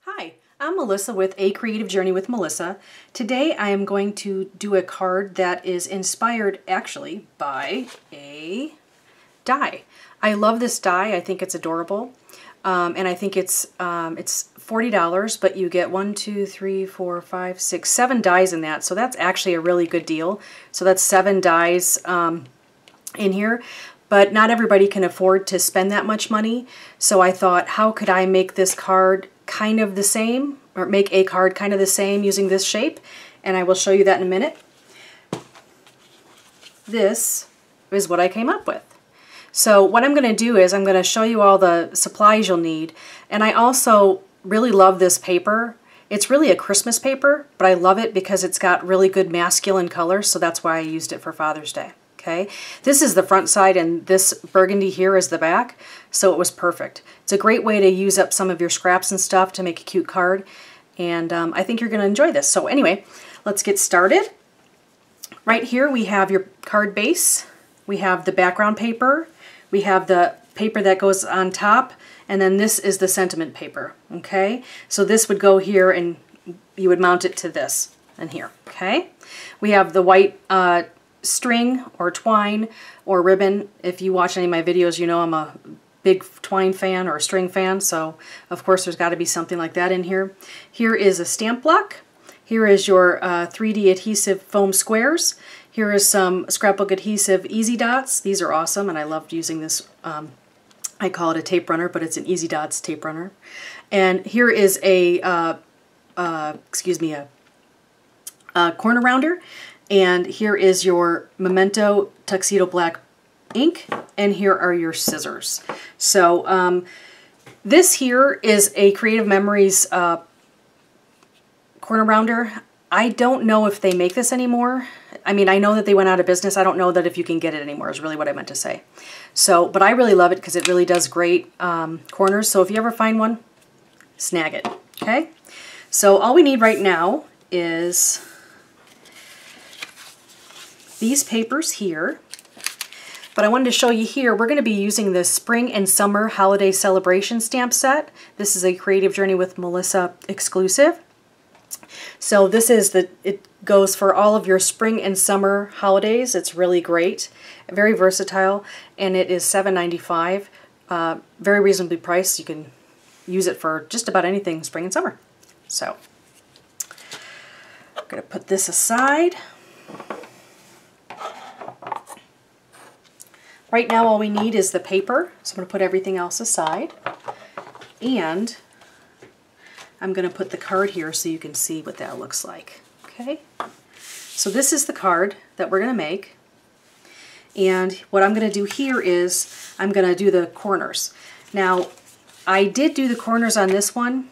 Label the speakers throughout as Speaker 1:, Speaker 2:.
Speaker 1: Hi, I'm Melissa with A Creative Journey with Melissa. Today I am going to do a card that is inspired actually by a die. I love this die. I think it's adorable. And I think it's $40, but you get 1, 2, 3, 4, 5, 6, 7 dies in that. So that's actually a really good deal. So that's 7 dies in here. But not everybody can afford to spend that much money. So I thought, how could I make this card kind of the same, or make a card kind of the same using this shape? And I will show you that in a minute. This is what I came up with. So what I'm going to do is I'm going to show you all the supplies you'll need. And I also really love this paper. It's really a Christmas paper, but I love it because it's got really good masculine colors, so that's why I used it for Father's Day. Okay, this is the front side and this burgundy here is the back, so it was perfect. It's a great way to use up some of your scraps and stuff to make a cute card, and I think you're going to enjoy this. So anyway, let's get started. Right here we have your card base, we have the background paper, we have the paper that goes on top, and then this is the sentiment paper. Okay, so this would go here and you would mount it to this and here. Okay, we have the white string or twine or ribbon. If you watch any of my videos, you know I'm a big twine fan or a string fan, so of course there's got to be something like that in here. Here is a stamp block. Here is your 3D adhesive foam squares. Here is some scrapbook adhesive Easy Dots. These are awesome and I loved using this. I call it a tape runner, but it's an Easy Dots tape runner. And here is a corner rounder. And here is your Memento Tuxedo Black ink, and here are your scissors. So this here is a Creative Memories corner rounder. I don't know if they make this anymore. I mean, I know that they went out of business. I don't know that if you can get it anymore is really what I meant to say. So, but I really love it because it really does great corners. So if you ever find one, snag it, okay? So all we need right now is these papers here, but I wanted to show you here, we're going to be using the Spring and Summer Holiday Celebration stamp set. This is a Creative Journey with Melissa exclusive. So this is it goes for all of your spring and summer holidays. It's really great, very versatile, and it is $7.95. Very reasonably priced. You can use it for just about anything spring and summer. So I'm going to put this aside. Right now all we need is the paper, so I'm going to put everything else aside, and I'm going to put the card here so you can see what that looks like. Okay, so this is the card that we're going to make, and what I'm going to do here is I'm going to do the corners. Now I did do the corners on this one.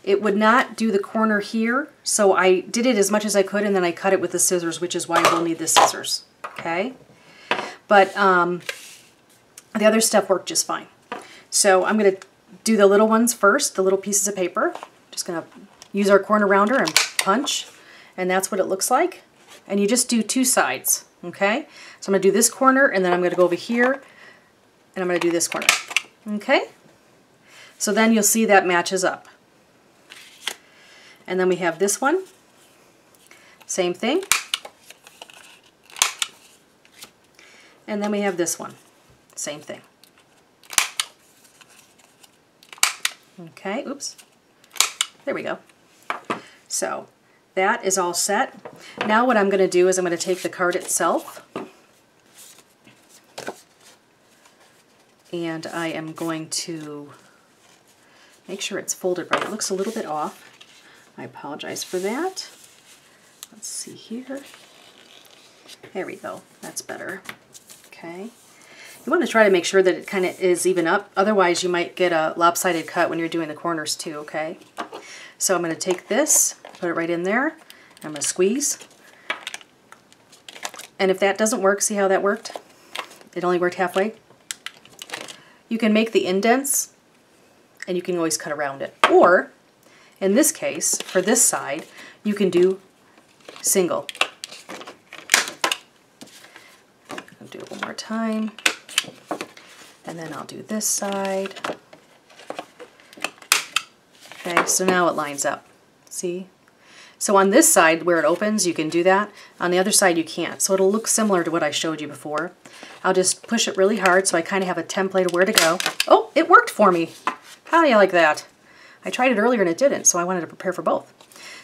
Speaker 1: It would not do the corner here, so I did it as much as I could and then I cut it with the scissors, which is why we'll need the scissors. Okay, but the other stuff worked just fine. So I'm going to do the little ones first, the little pieces of paper. Just going to use our corner rounder and punch, and that's what it looks like. And you just do 2 sides, okay? So I'm going to do this corner, and then I'm going to go over here, and I'm going to do this corner, okay? So then you'll see that matches up. And then we have this one, same thing. And then we have this one. Same thing. Okay, oops. There we go. So that is all set. Now what I'm going to do is I'm going to take the card itself and I am going to make sure it's folded right. It looks a little bit off. I apologize for that. Let's see here. There we go. That's better. Okay. You want to try to make sure that it kind of is even up, otherwise you might get a lopsided cut when you're doing the corners too, okay? So I'm going to take this, put it right in there, I'm going to squeeze. And if that doesn't work, see how that worked? It only worked halfway. You can make the indents and you can always cut around it. Or, in this case, for this side, you can do single. I'll do it one more time. And then I'll do this side. Okay, so now it lines up. See? So on this side where it opens, you can do that. On the other side, you can't. So it'll look similar to what I showed you before. I'll just push it really hard so I kind of have a template of where to go. Oh, it worked for me. How do you like that? I tried it earlier and it didn't, so I wanted to prepare for both.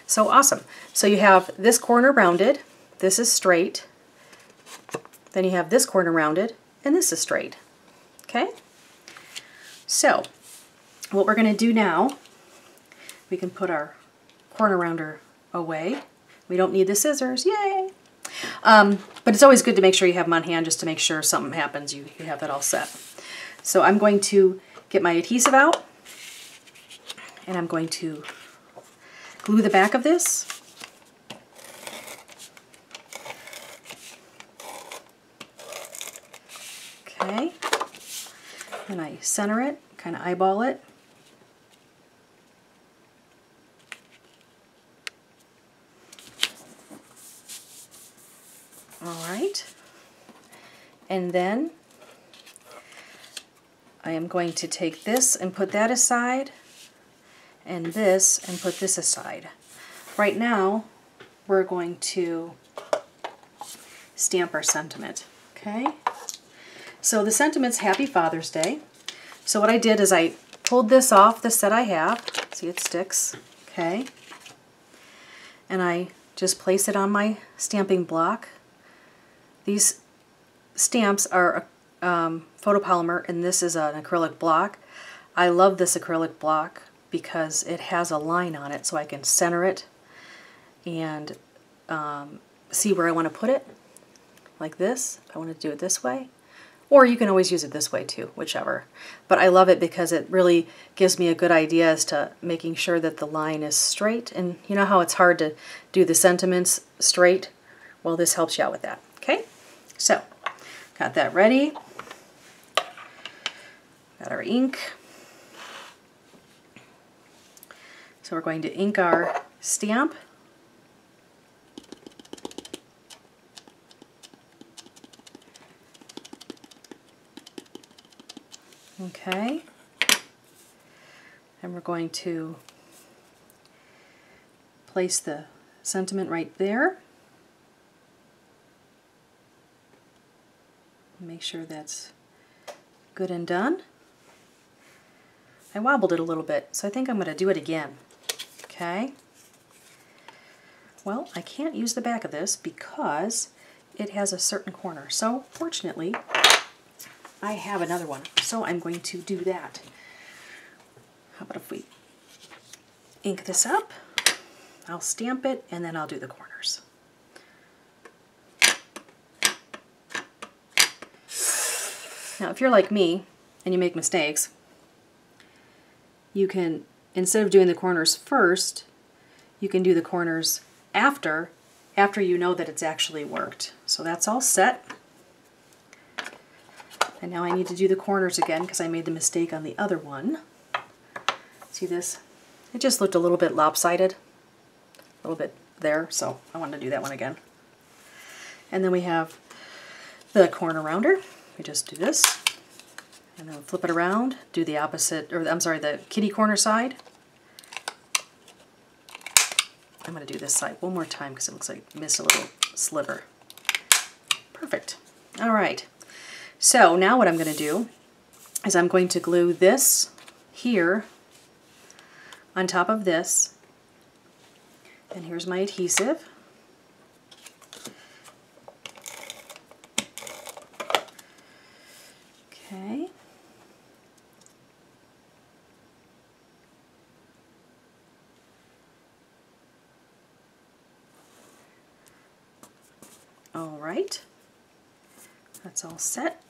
Speaker 1: So awesome. So you have this corner rounded, this is straight, then you have this corner rounded, and this is straight. Okay? So what we're going to do now, we can put our corner rounder away. We don't need the scissors, yay! But it's always good to make sure you have them on hand just to make sure something happens, you have that all set. So I'm going to get my adhesive out, and I'm going to glue the back of this. Okay, and I center it, kind of eyeball it. Alright, and then I am going to take this and put that aside, and this and put this aside. Right now, we're going to stamp our sentiment, okay? So the sentiment's Happy Father's Day. So what I did is I pulled this off the set I have. See, it sticks, okay? And I just place it on my stamping block. These stamps are photopolymer, and this is an acrylic block. I love this acrylic block because it has a line on it so I can center it and see where I want to put it, like this. I want to do it this way. Or you can always use it this way too, whichever. But I love it because it really gives me a good idea as to making sure that the line is straight. And you know how it's hard to do the sentiments straight? Well, this helps you out with that. Okay? So, got that ready. Got our ink. So we're going to ink our stamp. Okay. And we're going to place the sentiment right there. Make sure that's good and done. I wobbled it a little bit, so I think I'm going to do it again. Okay. Well, I can't use the back of this because it has a certain corner. So, fortunately, I have another one. So I'm going to do that. How about if we ink this up? I'll stamp it and then I'll do the corners. Now, if you're like me and you make mistakes, you can, instead of doing the corners first, you can do the corners after you know that it's actually worked. So that's all set. And now I need to do the corners again because I made the mistake on the other one. See this? It just looked a little bit lopsided, a little bit there, so I wanted to do that one again. And then we have the corner rounder. We just do this, and then flip it around, do the opposite, or I'm sorry, the kitty corner side. I'm going to do this side one more time because it looks like I missed a little sliver. Perfect. All right. So now what I'm going to do is I'm going to glue this here on top of this, and here's my adhesive. Okay. All right. That's all set.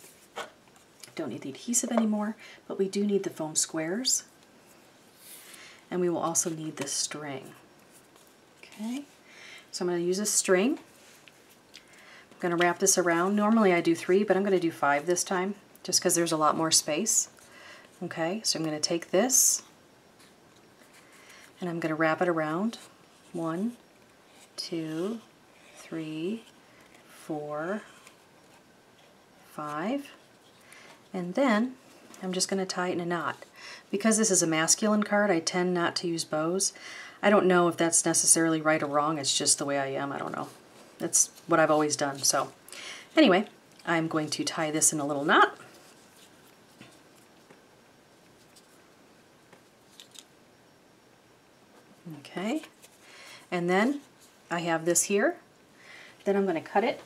Speaker 1: Don't need the adhesive anymore, but we do need the foam squares. And we will also need the string. Okay. So I'm going to use a string. I'm going to wrap this around. Normally I do 3, but I'm going to do 5 this time, just because there's a lot more space. Okay, so I'm going to take this, and I'm going to wrap it around. 1, 2, 3, 4, 5, and then I'm just going to tie it in a knot. Because this is a masculine card, I tend not to use bows. I don't know if that's necessarily right or wrong. It's just the way I am. I don't know. That's what I've always done. So anyway, I'm going to tie this in a little knot. Okay. And then I have this here. Then I'm going to cut it.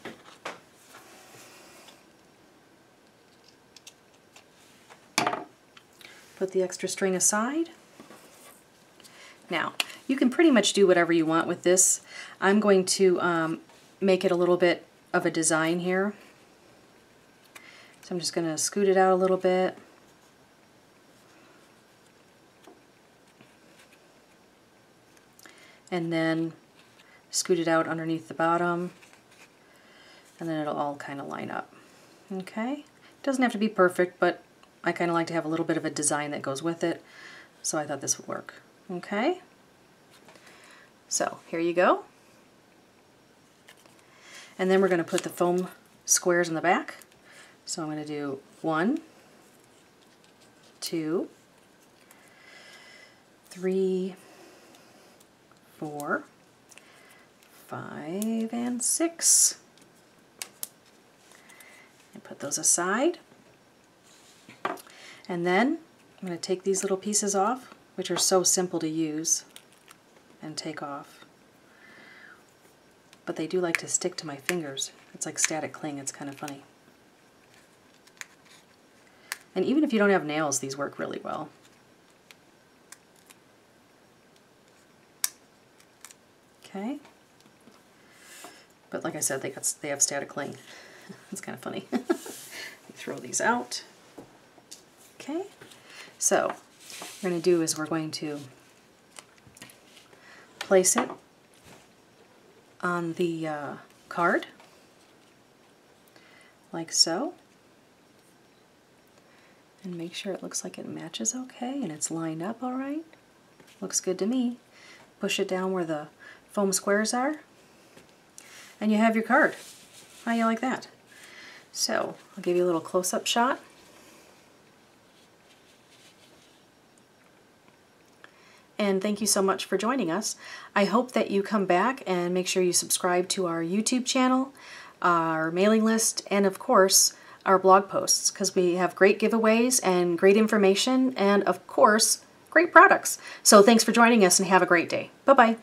Speaker 1: Put the extra string aside. Now, you can pretty much do whatever you want with this. I'm going to make it a little bit of a design here. So I'm just going to scoot it out a little bit. And then scoot it out underneath the bottom. And then it'll all kind of line up. Okay? It doesn't have to be perfect, but I kind of like to have a little bit of a design that goes with it. So I thought this would work. Okay? So here you go. And then we're going to put the foam squares in the back. So I'm going to do 1, 2, 3, 4, 5, and 6. And put those aside. And then I'm going to take these little pieces off, which are so simple to use, and take off. But they do like to stick to my fingers. It's like static cling. It's kind of funny. And even if you don't have nails, these work really well. Okay. But like I said, they have static cling. It's kind of funny. Throw these out. Okay. So what we're going to do is we're going to place it on the card, like so, and make sure it looks like it matches okay and it's lined up all right. Looks good to me. Push it down where the foam squares are, and you have your card. How do you like that? So I'll give you a little close-up shot. And thank you so much for joining us. I hope that you come back and make sure you subscribe to our YouTube channel, our mailing list, and of course our blog posts, because we have great giveaways and great information and of course great products. So thanks for joining us and have a great day. Bye-bye.